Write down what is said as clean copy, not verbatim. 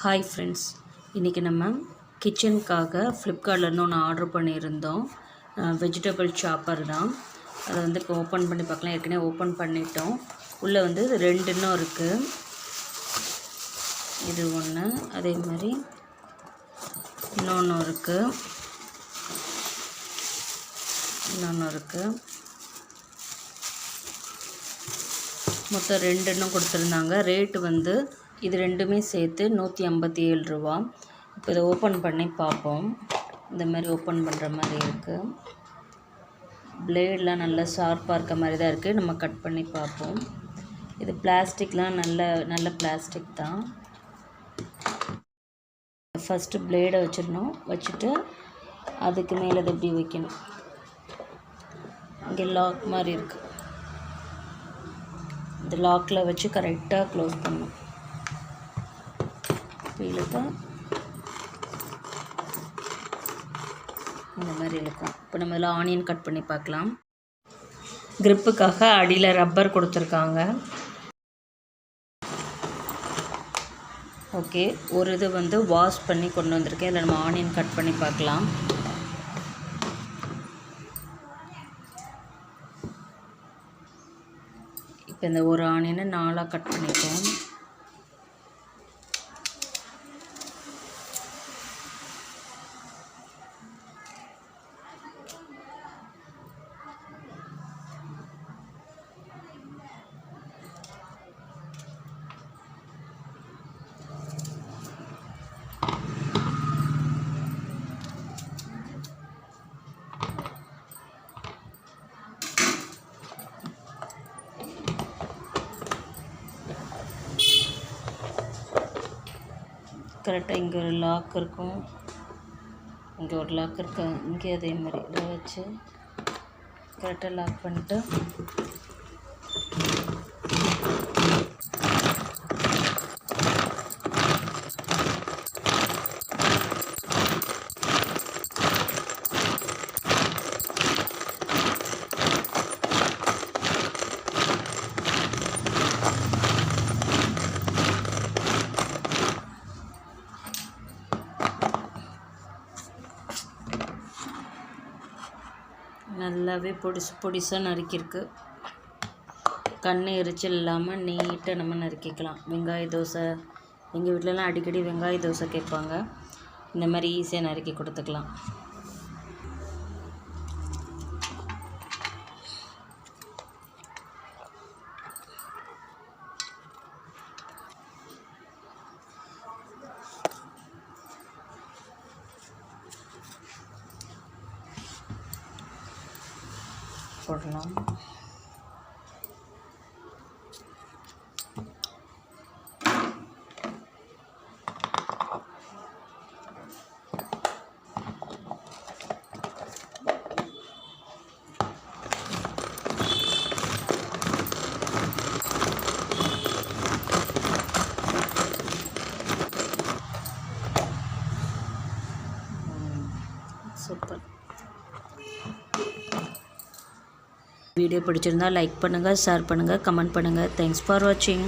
Hi friends, இன்றைக்கி நம்ம கிச்சனுக்காக ஃப்ளிப்கார்ட்லேருந்து ஒன்று ஆர்டர் பண்ணியிருந்தோம். வெஜிடபிள் சாப்பர் தான். அதை இப்போ ஓப்பன் பண்ணி பார்க்கலாம். ஏற்கனவே ஓப்பன் பண்ணிட்டோம். உள்ளே ரெண்டு இன்னும் இருக்குது. இது ஒன்று, அதே மாதிரி இன்னொன்று இருக்குது. மொத்தம் ரெண்டு இன்னும் கொடுத்துருந்தாங்க. ரேட்டு இது ரெண்டுமே சேர்த்து 157 ரூபா. இப்போ இதை ஓப்பன் பண்ணி பார்ப்போம். இந்த மாதிரி ஓப்பன் பண்ணுற மாதிரி இருக்குது. பிளேடெலாம் நல்லா ஷார்ப்பாக இருக்க மாதிரி தான் இருக்குது. நம்ம கட் பண்ணி பார்ப்போம். இது பிளாஸ்டிக்லாம் நல்ல பிளாஸ்டிக் தான். ஃபஸ்ட்டு பிளேடை வச்சுட்டு அதுக்கு மேலே அதை எப்படி வைக்கணும். இங்கே லாக் மாதிரி இருக்குது. இந்த லாக்கில் வச்சு கரெக்டாக க்ளோஸ் பண்ணணும். இழுக்கும், இந்த மாதிரி இழுக்கும். இப்போ நம்ம இதில் ஆனியன் கட் பண்ணி பார்க்கலாம். கிரிப்புக்காக அடியில் ரப்பர் கொடுத்துருக்காங்க. ஓகே, ஒரு இது வாஷ் பண்ணி கொண்டு வந்திருக்கேன். இதில் நம்ம ஆனியன் கட் பண்ணி பார்க்கலாம். இப்போ இந்த ஒரு ஆனியனை 4 கட் பண்ணிப்போம். கரெக்டாக இங்கே ஒரு லாக் இருக்கும், இங்கே ஒரு லாக் இருக்கு, இங்கே அதே மாதிரி இதை வச்சு கரெக்டாக லாக் பண்ணிட்டு நல்லாவே பொடிசாக நறுக்கியிருக்கு. கண் எரிச்சல் இல்லாமல் நீட்டாக நம்ம நறுக்கிக்கலாம். வெங்காய தோசை, எங்கள் வீட்டிலலாம் அடிக்கடி வெங்காய தோசை கேட்பாங்க. இந்த மாதிரி ஈஸியாக நறுக்கி கொடுத்துக்கலாம். போடலாம். சூப்பர். வீடியோ பிடிச்சிருந்தால் லைக் பண்ணுங்கள், ஷேர் பண்ணுங்கள், கமெண்ட் பண்ணுங்கள். தேங்க்ஸ் ஃபார் வாட்சிங்.